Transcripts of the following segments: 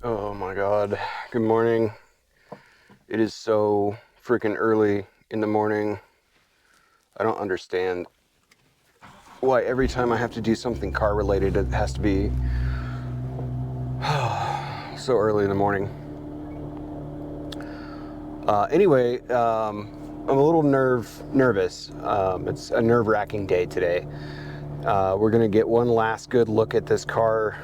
Oh my god. Good morning. It is so freaking early in the morning. I don't understand why every time I have to do something car related, it has to be so early in the morning. Anyway, I'm a little nervous. It's a nerve-wracking day today. We're gonna get one last good look at this car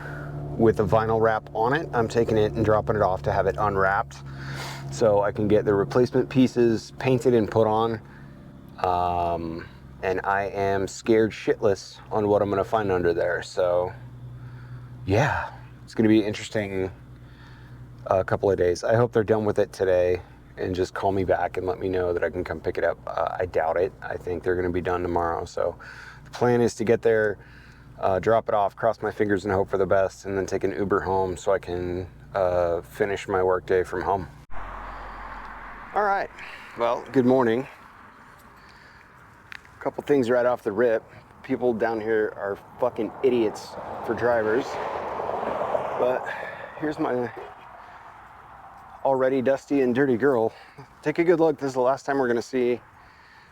with a vinyl wrap on it. I'm taking it and dropping it off to have it unwrapped so I can get the replacement pieces painted and put on. And I am scared shitless on what I'm gonna find under there. So yeah, it's gonna be interesting couple of days. I hope they're done with it today and just call me back and let me know that I can come pick it up. I doubt it. I think they're gonna be done tomorrow. So the plan is to get there, drop it off, cross my fingers and hope for the best, and then take an Uber home so I can finish my workday from home. All right, well, good morning. A couple things right off the rip. People down here are fucking idiots for drivers. But here's my already dusty and dirty girl. Take a good look. This is the last time we're gonna see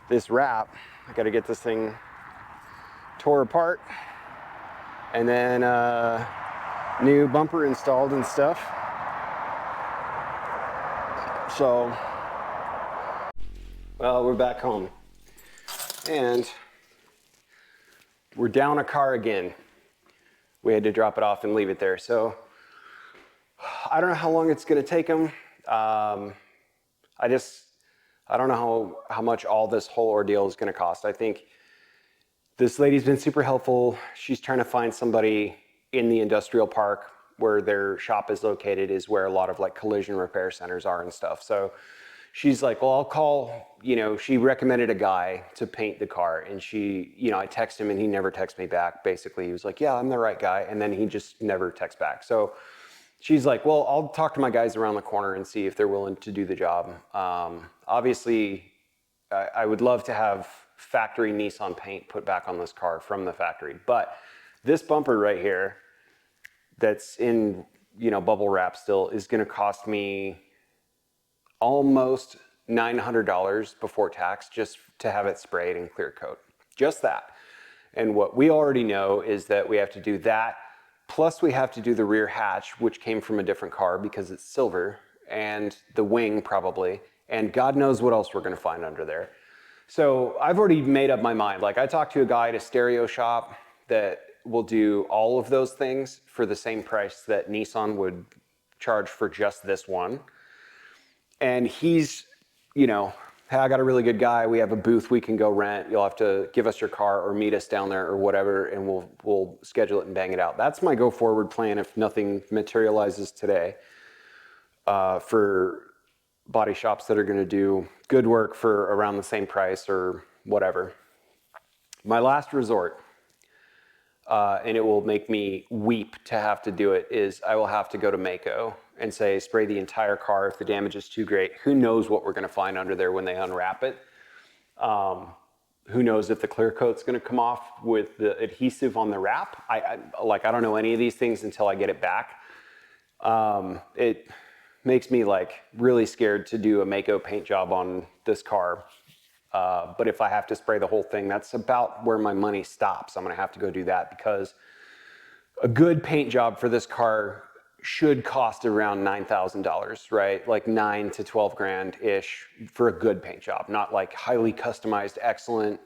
this wrap. I gotta get this thing tore apart and then new bumper installed and stuff. So, well, we're back home. And we're down a car again. We had to drop it off and leave it there. So I don't know how long it's gonna take them. I don't know how much all this whole ordeal is gonna cost. I think this lady's been super helpful. She's trying to find somebody in the industrial park where their shop is located, is where a lot of like collision repair centers are and stuff. So she's like, well, I'll call, she recommended a guy to paint the car, and I text him and he never texts me back. Basically, he was like, yeah, I'm the right guy. And then he just never texts back. So she's like, well, I'll talk to my guys around the corner and see if they're willing to do the job. Obviously, I would love to have factory Nissan paint put back on this car from the factory. But this bumper right here that's in, bubble wrap still is gonna cost me almost $900 before tax just to have it sprayed and clear coat. Just that. And what we already know is that we have to do that, plus we have to do the rear hatch, which came from a different car because it's silver, and the wing probably, and God knows what else we're gonna find under there. So I've already made up my mind. Like, I talked to a guy at a stereo shop that will do all of those things for the same price that Nissan would charge for just this one. And he's, hey, I got a really good guy. We have a booth we can go rent. You'll have to give us your car or meet us down there or whatever, and we'll schedule it and bang it out. That's my go forward plan if nothing materializes today for body shops that are going to do good work for around the same price or whatever. My last resort, and it will make me weep to have to do it, is I will have to go to Mako and say, spray the entire car if the damage is too great. Who knows what we're gonna find under there when they unwrap it. Who knows if the clear coat's gonna come off with the adhesive on the wrap. I don't know any of these things until I get it back. It makes me like really scared to do a Mako paint job on this car. But if I have to spray the whole thing, that's about where my money stops. I'm gonna have to go do that because a good paint job for this car should cost around $9,000, right? Like 9 to 12 grand-ish for a good paint job, not like highly customized, excellent,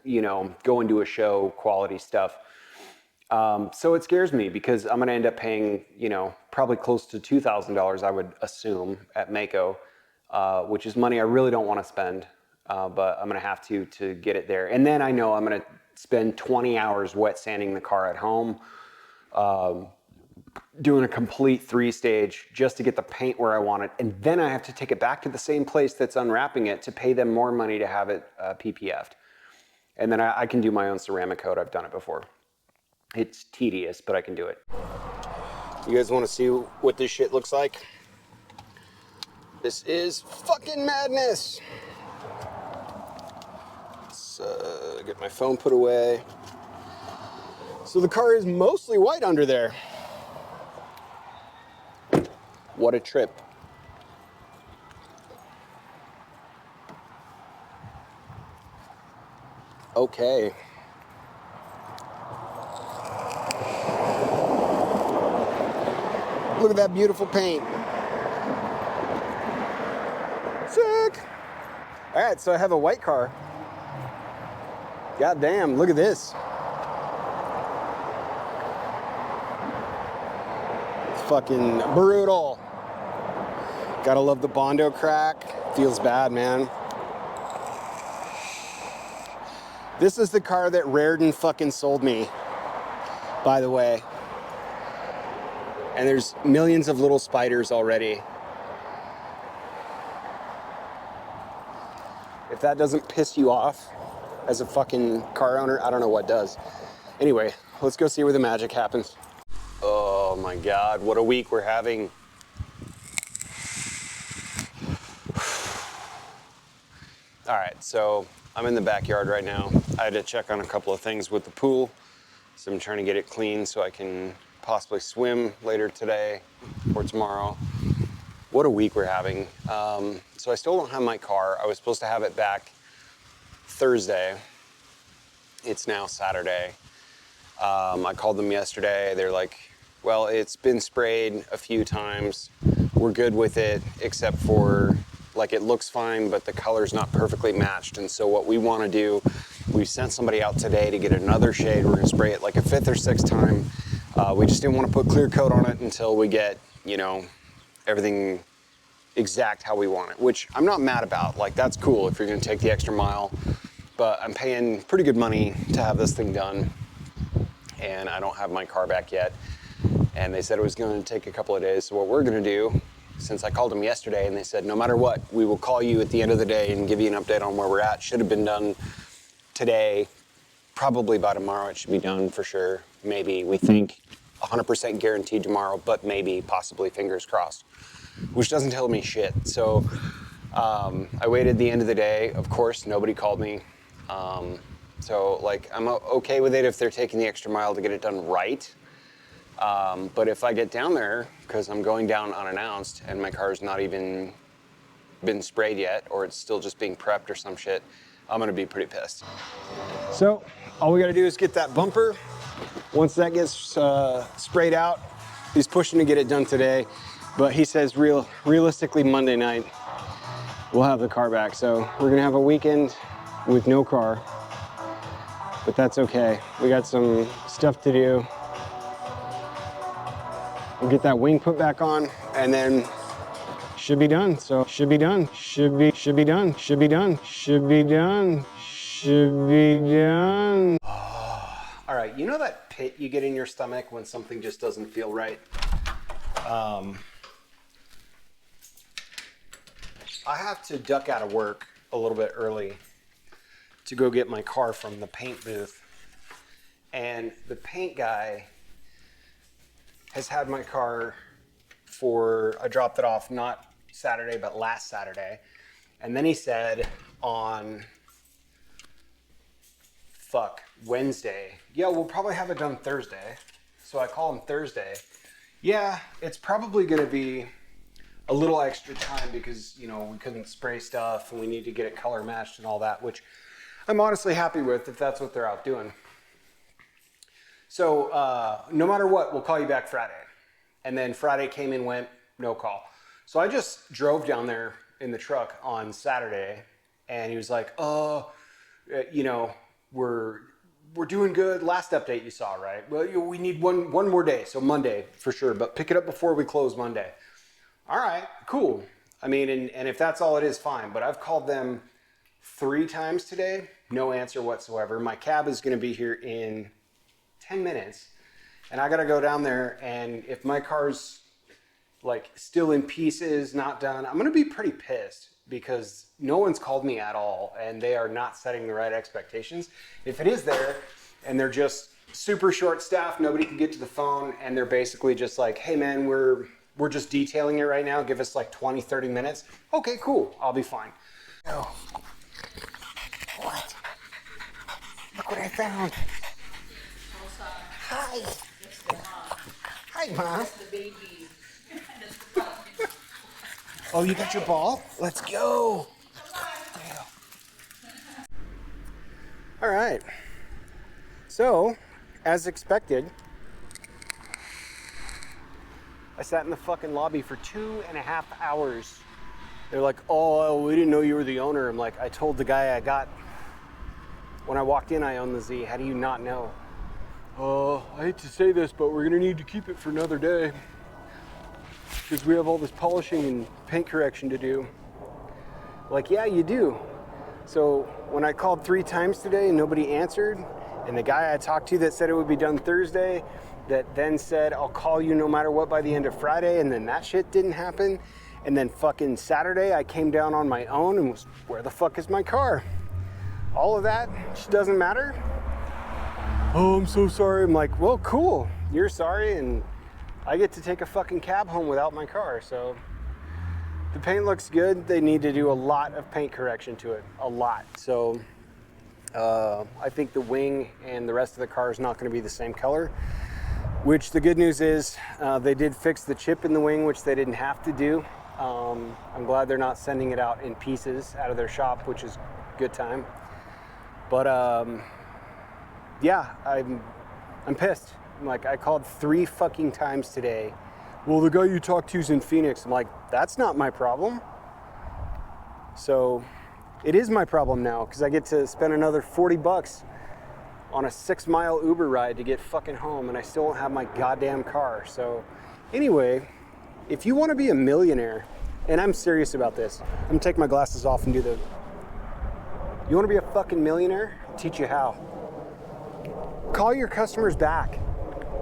go into a show quality stuff. So it scares me because I'm gonna end up paying, probably close to $2,000, I would assume, at Mako, which is money I really don't wanna spend, but I'm gonna have to get it there. And then I know I'm gonna spend 20 hours wet sanding the car at home, doing a complete 3-stage just to get the paint where I want it. And then I have to take it back to the same place that's unwrapping it to pay them more money to have it PPF'd. And then I can do my own ceramic coat. I've done it before. It's tedious, but I can do it. You guys want to see what this shit looks like? This is fucking madness. Let's get my phone put away. So the car is mostly white under there. What a trip. Okay. Look at that beautiful paint. Sick. All right, so I have a white car. God damn, look at this. Fucking brutal. Gotta love the Bondo crack. Feels bad, man. This is the car that Raritan fucking sold me, by the way. And there's millions of little spiders already. If that doesn't piss you off as a fucking car owner, I don't know what does. Anyway, let's go see where the magic happens. Oh my God, what a week we're having. All right, so I'm in the backyard right now. I had to check on a couple of things with the pool. So I'm trying to get it clean so I can possibly swim later today or tomorrow. What a week we're having. So I still don't have my car. I was supposed to have it back Thursday. It's now Saturday. I called them yesterday. They're like, well, it's been sprayed a few times. We're good with it, except for like it looks fine, but the color's not perfectly matched. And so what we want to do, we sent somebody out today to get another shade. We're gonna spray it like a 5th or 6th time. We just didn't want to put clear coat on it until we get, you know, everything exact how we want it, which I'm not mad about. Like, that's cool if you're gonna take the extra mile, but I'm paying pretty good money to have this thing done, and I don't have my car back yet. And they said it was gonna take a couple of days. So what we're gonna do, since I called them yesterday and they said, no matter what, we will call you at the end of the day and give you an update on where we're at. Should have been done today, probably by tomorrow it should be done for sure. Maybe, we think 100% guaranteed tomorrow, but maybe, possibly, fingers crossed, which doesn't tell me shit. So I waited the end of the day. Of course, nobody called me. So like, I'm okay with it if they're taking the extra mile to get it done right. But if I get down there, because I'm going down unannounced and my car's not even been sprayed yet, or it's still just being prepped or some shit, I'm gonna be pretty pissed. So all we gotta do is get that bumper. Once that gets sprayed out, he's pushing to get it done today, but he says realistically Monday night we'll have the car back. So we're gonna have a weekend with no car, but that's okay. We got some stuff to do. We'll get that wing put back on, and then should be done. So should be done. Should be done. Should be done. Should be done. Should be done. All right, you know that pit you get in your stomach when something just doesn't feel right? I have to duck out of work a little bit early to go get my car from the paint booth. And the paint guy has had my car I dropped it off not Saturday, but last Saturday. And then he said on, Wednesday, yeah, we'll probably have it done Thursday. So I call him Thursday. Yeah, it's probably gonna be a little extra time because, you know, we couldn't spray stuff and we need to get it color matched and all that, which I'm honestly happy with if that's what they're out doing. So no matter what, we'll call you back Friday. And then Friday came and went, no call. So I just drove down there in the truck on Saturday, and he was like, you know, we're doing good. Last update you saw, right? Well, we need one more day, so Monday for sure, but pick it up before we close Monday. All right, cool. I mean, and if that's all it is, fine. But I've called them 3 times today, no answer whatsoever. My cab is gonna be here in 10 minutes. And I gotta go down there, and if my car's like still in pieces, not done, I'm gonna be pretty pissed because no one's called me at all and they are not setting the right expectations. If it is there and they're just super short staffed, nobody can get to the phone, and they're basically just like, hey man, we're just detailing it right now, give us like 20, 30 minutes. Okay, cool, I'll be fine. Oh, what? Look what I found. Hi. Hi, Mom. That's the baby. That's the puppy. Oh, you got your ball? Let's go. All right. So, as expected, I sat in the fucking lobby for 2.5 hours. They're like, oh, we didn't know you were the owner. I'm like, I told the guy I got, when I walked in, I own the Z. How do you not know? Oh, I hate to say this, but we're gonna need to keep it for another day because we have all this polishing and paint correction to do. Like, yeah, you do. So when I called 3 times today and nobody answered, and the guy I talked to that said it would be done Thursday, that then said, I'll call you no matter what by the end of Friday, and then that shit didn't happen. And then fucking Saturday, I came down on my own and was, where the fuck is my car? All of that just doesn't matter. Oh, I'm so sorry. I'm like, well, cool. You're sorry, and I get to take a fucking cab home without my car, so. The paint looks good. They need to do a lot of paint correction to it, a lot. So I think the wing and the rest of the car is not going to be the same color, which the good news is they did fix the chip in the wing, which they didn't have to do. I'm glad they're not sending it out in pieces out of their shop, which is good time. But yeah, I'm pissed. Like, I called 3 fucking times today. Well, the guy you talked to is in Phoenix. I'm like, that's not my problem. So it is my problem now because I get to spend another $40 on a 6-mile Uber ride to get fucking home, and I still don't have my goddamn car. So anyway, if you want to be a millionaire, and I'm serious about this, I'm gonna take my glasses off and do the. You want to be a fucking millionaire? I'll teach you how. Call your customers back.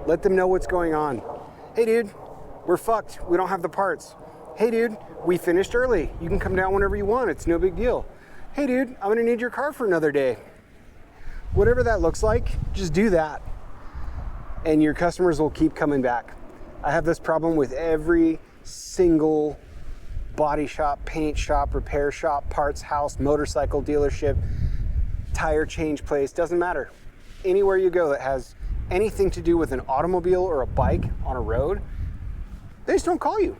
Let them know what's going on. Hey, dude. We're fucked. We don't have the parts. Hey, dude, we finished early. You can come down whenever you want. It's no big deal. Hey, dude, I'm gonna need your car for another day. Whatever that looks like, just do that. And your customers will keep coming back. I have this problem with every single body shop, paint shop, repair shop, parts house, motorcycle dealership, tire change place, doesn't matter. Anywhere you go that has anything to do with an automobile or a bike on a road, they just don't call you.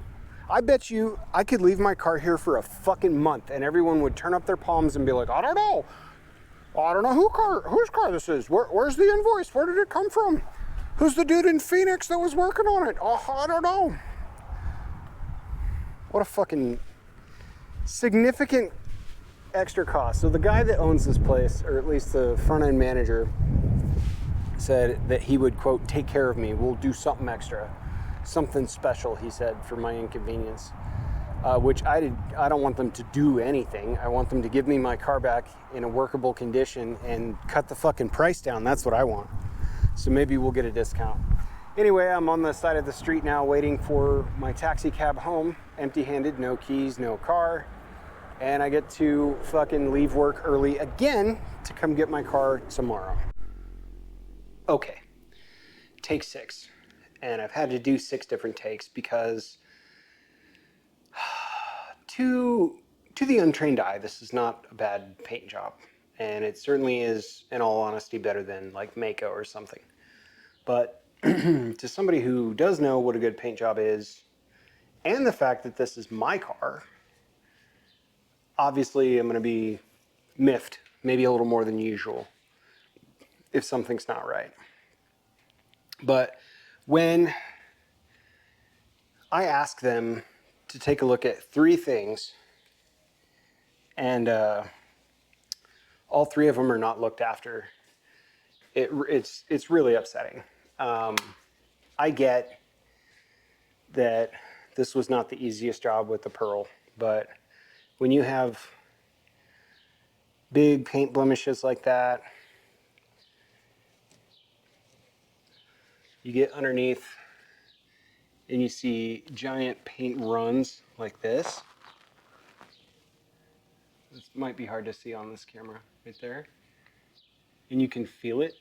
I bet you I could leave my car here for a fucking month and everyone would turn up their palms and be like, I don't know whose car this is. Where's the invoice? Where did it come from? Who's the dude in Phoenix that was working on it? Oh, I don't know. What a fucking significant extra cost. So the guy that owns this place, or at least the front end manager, said that he would, quote, take care of me. We'll do something extra. Something special, he said, for my inconvenience, which I don't want them to do anything. I want them to give me my car back in a workable condition and cut the fucking price down. That's what I want. So maybe we'll get a discount. Anyway, I'm on the side of the street now waiting for my taxi cab home, empty-handed, no keys, no car. And I get to fucking leave work early again to come get my car tomorrow. Okay, take 6. And I've had to do 6 different takes because to the untrained eye, this is not a bad paint job. And it certainly is, in all honesty, better than like Mako or something. But to somebody who does know what a good paint job is, and the fact that this is my car, obviously I'm going to be miffed, maybe a little more than usual, if something's not right. But when I ask them to take a look at 3 things, and all 3 of them are not looked after, it's really upsetting. I get that this was not the easiest job with the Pearl, but when you have big paint blemishes like that, you get underneath and you see giant paint runs like this. This might be hard to see on this camera right there. And you can feel it.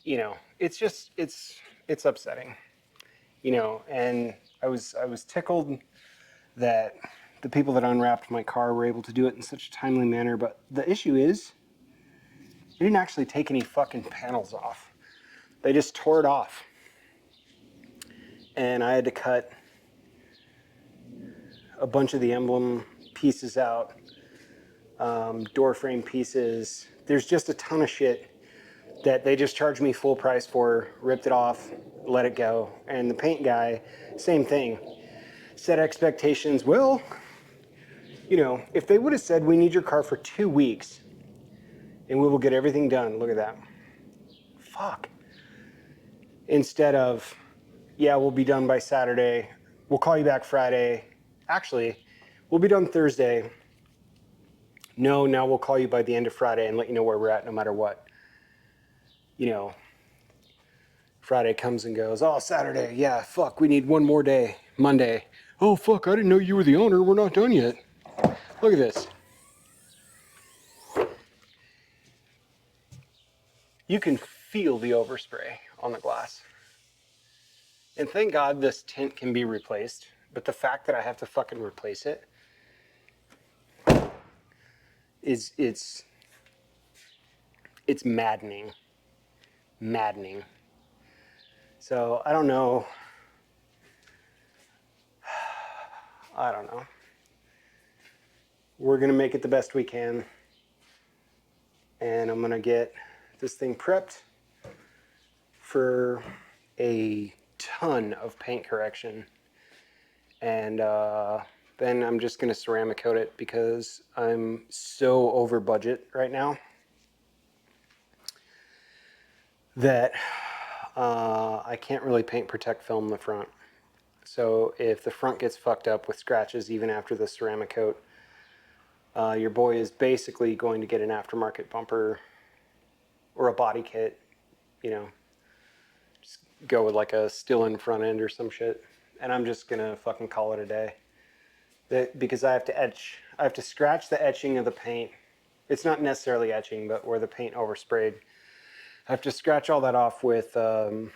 You know, it's just, it's upsetting. You know, and I was tickled that the people that unwrapped my car were able to do it in such a timely manner, but the issue is they didn't actually take any fucking panels off. They just tore it off. And I had to cut a bunch of the emblem pieces out, door frame pieces. There's just a ton of shit that they just charged me full price for, ripped it off, let it go. And the paint guy, same thing. Set expectations. Well, you know, if they would have said, we need your car for 2 weeks and we will get everything done. Look at that. Fuck. Instead of, yeah, we'll be done by Saturday. We'll call you back Friday. Actually, we'll be done Thursday. No, now we'll call you by the end of Friday and let you know where we're at no matter what. You know, Friday comes and goes. Oh, Saturday. Yeah, fuck, we need one more day. Monday. Oh, fuck, I didn't know you were the owner. We're not done yet. Look at this. You can feel the overspray on the glass. And thank God this tint can be replaced. But the fact that I have to fucking replace it is, it's maddening. Maddening. So I don't know. I don't know. We're gonna make it the best we can. And I'm gonna get this thing prepped for a ton of paint correction. And then I'm just gonna ceramic coat it because I'm so over budget right now that I can't really paint protect film the front. So if the front gets fucked up with scratches even after the ceramic coat, your boy is basically going to get an aftermarket bumper or a body kit, you know, just go with like a still-in front end or some shit. And I'm just gonna fucking call it a day. Because I have to etch, I have to scratch the etching of the paint. It's not necessarily etching, but where the paint oversprayed. I have to scratch all that off with a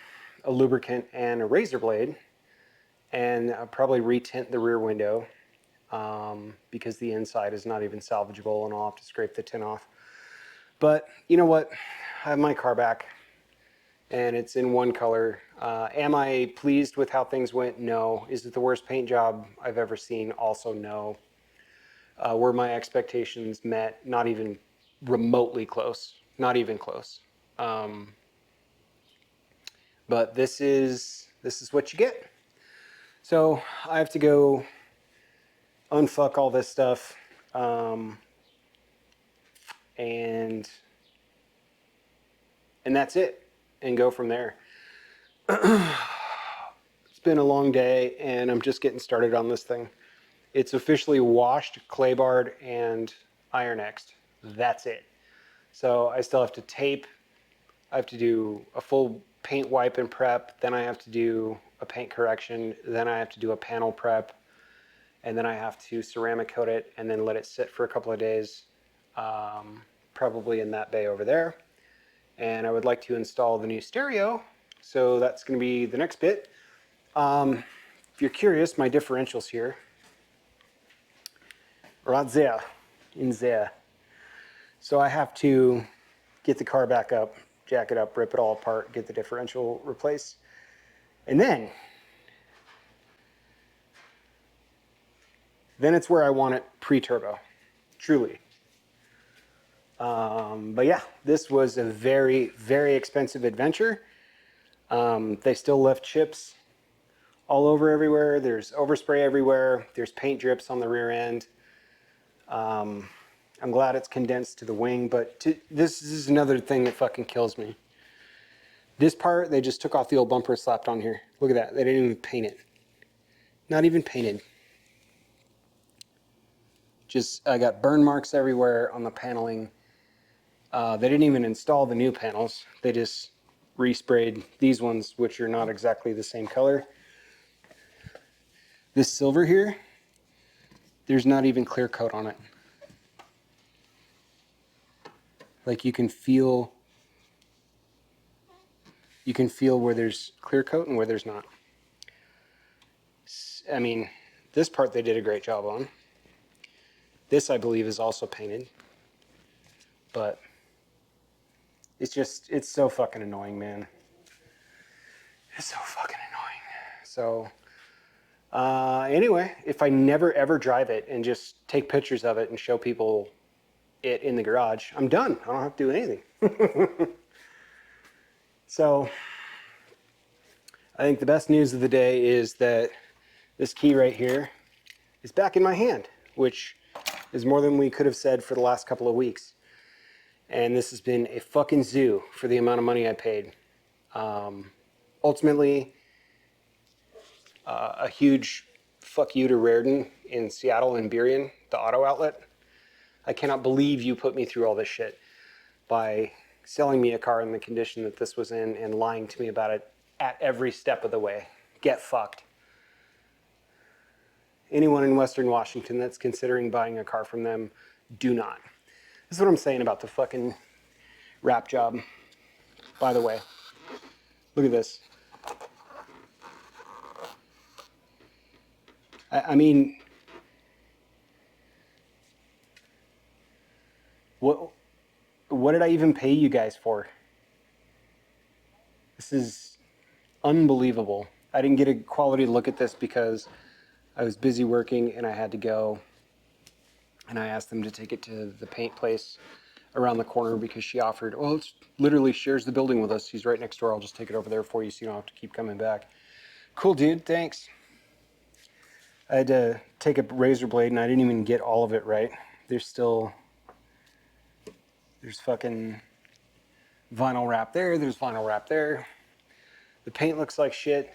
lubricant and a razor blade, and I'll probably retint the rear window because the inside is not even salvageable, and I'll have to scrape the tint off. But you know what? I have my car back, and it's in one color. Am I pleased with how things went? No. Is it the worst paint job I've ever seen? Also no. Were my expectations met? Not even remotely close. Not even close. But this is what you get. So I have to go unfuck all this stuff, and that's it, and go from there. It's been a long day, and I'm just getting started on this thing. It's officially washed, clay barred, and iron X'd. That's it. So I still have to tape. I have to do a full paint wipe and prep. Then I have to do a paint correction. Then I have to do a panel prep. And then I have to ceramic coat it and then let it sit for a couple of days, probably in that bay over there. And I would like to install the new stereo. So that's going to be the next bit. If you're curious, my differential's here. Right there, in there. So I have to get the car back up, jack it up, rip it all apart, get the differential replaced. And then it's where I want it pre-turbo, truly. But yeah, this was a very, very expensive adventure. They still left chips all over everywhere. There's overspray everywhere. There's paint drips on the rear end. I'm glad it's condensed to the wing, but this is another thing that fucking kills me. This part, they just took off the old bumper, slapped on here. Look at that. They didn't even paint it. Not even painted. Just, I got burn marks everywhere on the paneling. They didn't even install the new panels. They just resprayed these ones, which are not exactly the same color. This silver here, there's not even clear coat on it. Like you can feel where there's clear coat and where there's not. I mean, this part they did a great job on. This, I believe, is also painted. But it's so fucking annoying, man. It's so fucking annoying. So Anyway, if I never ever drive it and just take pictures of it and show people it in the garage, I'm done. I don't have to do anything. So I think the best news of the day is that this key right here is back in my hand, which is more than we could have said for the last couple of weeks. And this has been a fucking zoo for the amount of money I paid. Ultimately, a huge fuck you to Raritan in Seattle and Burien, the auto outlet. I cannot believe you put me through all this shit by selling me a car in the condition that this was in and lying to me about it at every step of the way. Get fucked. Anyone in Western Washington that's considering buying a car from them, do not. This is what I'm saying about the fucking wrap job. By the way, look at this. I mean, what did I even pay you guys for? This is unbelievable. I didn't get a quality look at this because I was busy working and I had to go. And I asked them to take it to the paint place around the corner because she offered, oh, it's literally shares the building with us. He's right next door. I'll just take it over there for you so you don't have to keep coming back. Cool, dude. Thanks. I had to take a razor blade and I didn't even get all of it right. There's fucking vinyl wrap there. There's vinyl wrap there. The paint looks like shit.